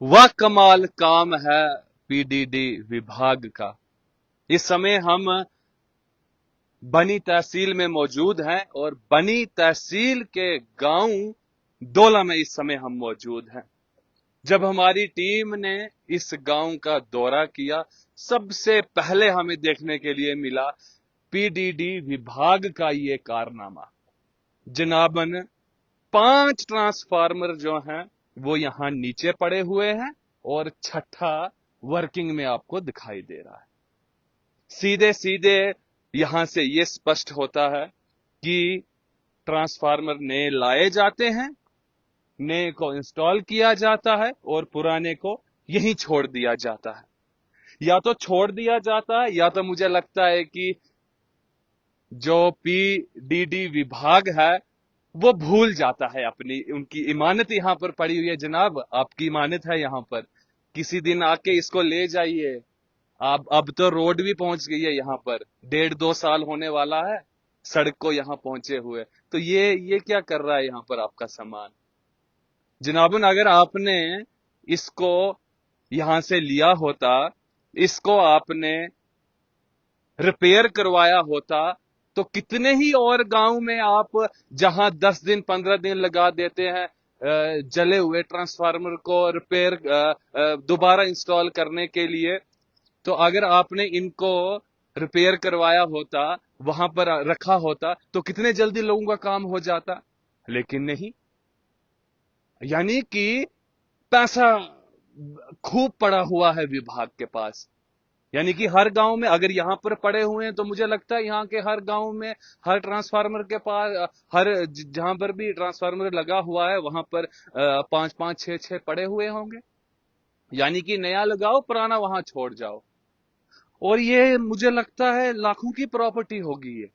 वह कमाल काम है पीडीडी विभाग का। इस समय हम बनी तहसील में मौजूद हैं और बनी तहसील के गांव डोला में इस समय हम मौजूद हैं। जब हमारी टीम ने इस गांव का दौरा किया, सबसे पहले हमें देखने के लिए मिला पीडीडी विभाग का ये कारनामा। जनाबन 5 ट्रांसफार्मर जो हैं वो यहां नीचे पड़े हुए हैं और छठा वर्किंग में आपको दिखाई दे रहा है। सीधे सीधे यहां से ये स्पष्ट होता है कि ट्रांसफार्मर नए लाए जाते हैं, नए को इंस्टॉल किया जाता है और पुराने को यहीं छोड़ दिया जाता है। या तो छोड़ दिया जाता है या तो मुझे लगता है कि जो पीडीडी विभाग है वो भूल जाता है अपनी, उनकी इमानत यहां पर पड़ी हुई है। जनाब, आपकी इमानत है यहां पर, किसी दिन आके इसको ले जाइए। अब तो रोड भी पहुंच गई है यहां पर, 1.5-2 साल होने वाला है सड़क को यहां पहुंचे हुए। तो ये क्या कर रहा है यहां पर आपका सामान? जनाबन, अगर आपने इसको यहां से लिया होता, इसको आपने रिपेयर करवाया होता, तो कितने ही और गांव में आप जहां 10 दिन 15 दिन लगा देते हैं जले हुए ट्रांसफार्मर को रिपेयर दोबारा इंस्टॉल करने के लिए, तो अगर आपने इनको रिपेयर करवाया होता, वहां पर रखा होता, तो कितने जल्दी लोगों का काम हो जाता। लेकिन नहीं, यानी कि पैसा खूब पड़ा हुआ है विभाग के पास। यानी कि हर गांव में अगर यहां पर पड़े हुए हैं तो मुझे लगता है यहां के हर गांव में, हर ट्रांसफार्मर के पास, हर जहां पर भी ट्रांसफार्मर लगा हुआ है वहां पर 5-5 6-6 पड़े हुए होंगे। यानी कि नया लगाओ, पुराना वहां छोड़ जाओ। और ये मुझे लगता है लाखों की प्रॉपर्टी होगी ये।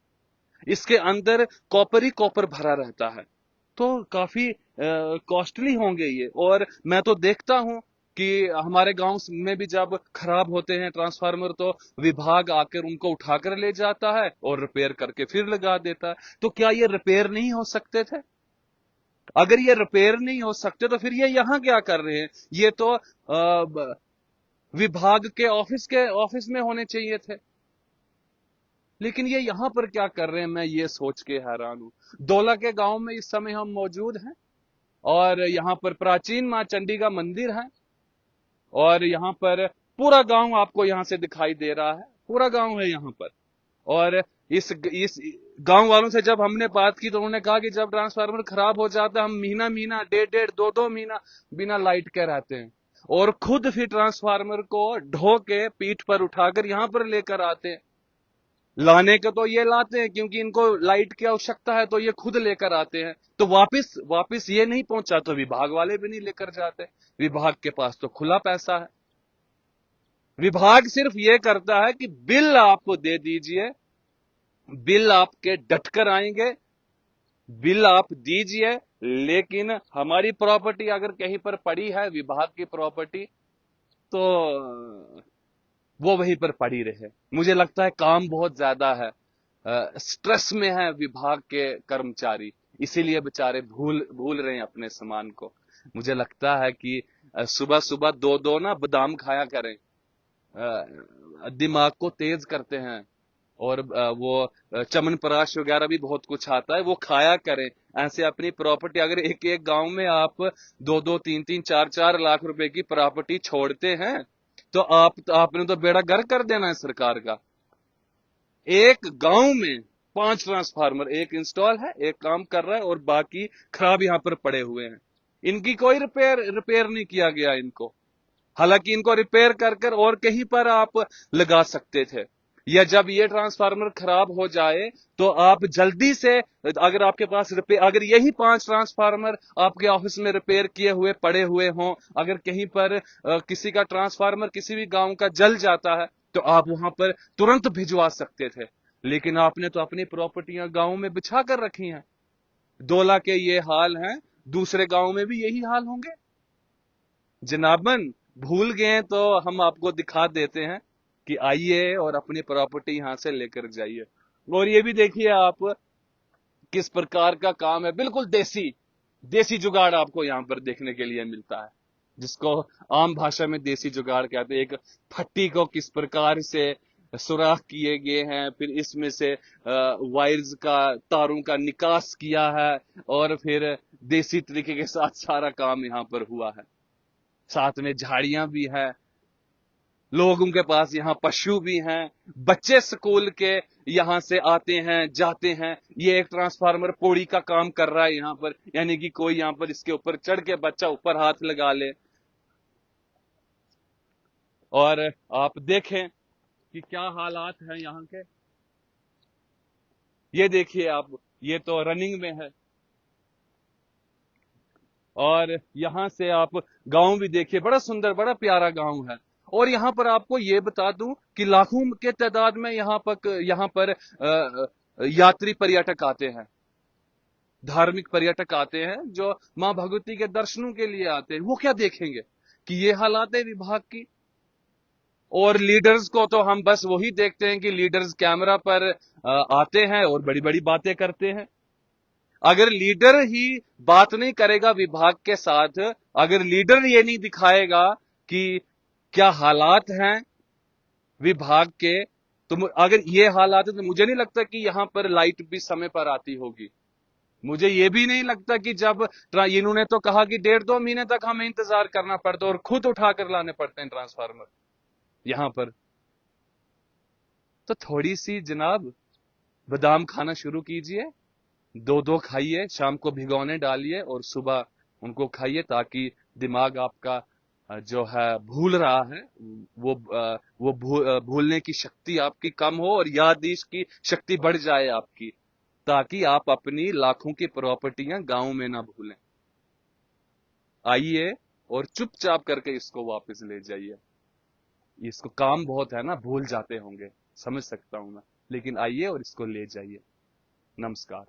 इसके अंदर कॉपर ही कॉपर भरा रहता है, तो काफी कॉस्टली होंगे ये। और मैं तो देखता हूं कि हमारे गांव में भी जब खराब होते हैं ट्रांसफार्मर तो विभाग आकर उनको उठाकर ले जाता है और रिपेयर करके फिर लगा देता है। तो क्या ये रिपेयर नहीं हो सकते थे? अगर ये रिपेयर नहीं हो सकते तो फिर ये यहां क्या कर रहे हैं? ये तो विभाग के ऑफिस में होने चाहिए थे। लेकिन ये यहां पर क्या कर रहे हैं, मैं ये सोच के हैरान हूं। डोला के गांव में इस समय हम मौजूद हैं और यहाँ पर प्राचीन मां चंडी का मंदिर है और यहाँ पर पूरा गांव आपको यहां से दिखाई दे रहा है, पूरा गांव है यहाँ पर। और इस गांव वालों से जब हमने बात की तो उन्होंने कहा कि जब ट्रांसफार्मर खराब हो जाता है हम महीना महीना, 1.5-2 महीना बिना लाइट के रहते हैं और खुद फिर ट्रांसफार्मर को ढो के पीठ पर उठाकर यहां पर लेकर आते हैं। लाने का तो ये लाते हैं क्योंकि इनको लाइट की आवश्यकता है, तो ये खुद लेकर आते हैं। तो वापस वापस ये नहीं पहुंचा तो विभाग वाले भी नहीं लेकर जाते। विभाग के पास तो खुला पैसा है। विभाग सिर्फ ये करता है कि बिल आपको दे दीजिए, बिल आपके डटकर आएंगे, बिल आप दीजिए। लेकिन हमारी प्रॉपर्टी अगर कहीं पर पड़ी है, विभाग की प्रॉपर्टी, तो वो वहीं पर पड़ी रहे। मुझे लगता है काम बहुत ज्यादा है, स्ट्रेस में है विभाग के कर्मचारी, इसीलिए बेचारे भूल भूल रहे हैं अपने सामान को। मुझे लगता है कि सुबह सुबह दो दो ना बादाम खाया करें, दिमाग को तेज करते हैं। और वो चमनप्राश वगैरह भी बहुत कुछ आता है, वो खाया करें। ऐसे अपनी प्रॉपर्टी, अगर एक एक गांव में आप 2-2 3-3 4-4 लाख रुपए की प्रॉपर्टी छोड़ते हैं तो आपने तो बेड़ा गर्क कर देना है सरकार का। एक गांव में 5 ट्रांसफार्मर, एक इंस्टॉल है, एक काम कर रहा है और बाकी खराब यहां पर पड़े हुए हैं। इनकी कोई रिपेयर नहीं किया गया इनको। हालांकि इनको रिपेयर कर कर और कहीं पर आप लगा सकते थे। या जब ये ट्रांसफार्मर खराब हो जाए तो आप जल्दी से, अगर आपके पास रिपेयर, अगर यही 5 ट्रांसफार्मर आपके ऑफिस में रिपेयर किए हुए पड़े हुए हों, अगर कहीं पर किसी का ट्रांसफार्मर किसी भी गांव का जल जाता है तो आप वहां पर तुरंत भिजवा सकते थे। लेकिन आपने तो अपनी प्रॉपर्टियां गांव में बिछा कर रखी हैं। डोला के ये हाल है, दूसरे गांव में भी यही हाल होंगे। जनाबन, भूल गए तो हम आपको दिखा देते हैं कि आइए और अपनी प्रॉपर्टी यहां से लेकर जाइए। और ये भी देखिए आप किस प्रकार का काम है, बिल्कुल देसी देसी जुगाड़ आपको यहां पर देखने के लिए मिलता है। जिसको आम भाषा में देसी जुगाड़ कहते हैं। एक फट्टी को किस प्रकार से सुराख किए गए हैं, फिर इसमें से वायर्स का, तारों का निकास किया है, और फिर देसी तरीके के साथ सारा काम यहाँ पर हुआ है। साथ में झाड़ियां भी है, लोगों के पास यहाँ पशु भी हैं, बच्चे स्कूल के यहाँ से आते हैं जाते हैं। ये एक ट्रांसफार्मर पौड़ी का काम कर रहा है यहाँ पर, यानी कि कोई यहाँ पर इसके ऊपर चढ़ के बच्चा ऊपर हाथ लगा ले। और आप देखें कि क्या हालात हैं यहाँ के। ये देखिए आप, ये तो रनिंग में है। और यहां से आप गांव भी देखिए, बड़ा सुंदर, बड़ा प्यारा गांव है। और यहां पर आपको ये बता दूं कि लाखों के तादाद में यहाँ पर यात्री पर्यटक आते हैं, धार्मिक पर्यटक आते हैं, जो मां भगवती के दर्शनों के लिए आते हैं। वो क्या देखेंगे कि ये हालात है विभाग की। और लीडर्स को तो हम बस वही देखते हैं कि लीडर्स कैमरा पर आते हैं और बड़ी बड़ी बातें करते हैं। अगर लीडर ही बात नहीं करेगा विभाग के साथ, अगर लीडर ये नहीं दिखाएगा कि क्या हालात हैं विभाग के, तो अगर ये हालात है तो मुझे नहीं लगता कि यहां पर लाइट भी समय पर आती होगी। मुझे ये भी नहीं लगता कि जब इन्होंने तो कहा कि 1.5-2 महीने तक हमें इंतजार करना पड़ता और खुद उठाकर लाने पड़ते हैं ट्रांसफार्मर यहां पर। तो थोड़ी सी जनाब बादाम खाना शुरू कीजिए, 2-2 खाइए, शाम को भिगोने डालिए और सुबह उनको खाइए, ताकि दिमाग आपका जो है भूल रहा है, वो भूलने की शक्ति आपकी कम हो और याददाश्त की शक्ति बढ़ जाए आपकी, ताकि आप अपनी लाखों की प्रॉपर्टियां गांव में ना भूलें। आइए और चुपचाप करके इसको वापस ले जाइए। इसको काम बहुत है ना, भूल जाते होंगे, समझ सकता हूं मैं, लेकिन आइए और इसको ले जाइए। नमस्कार।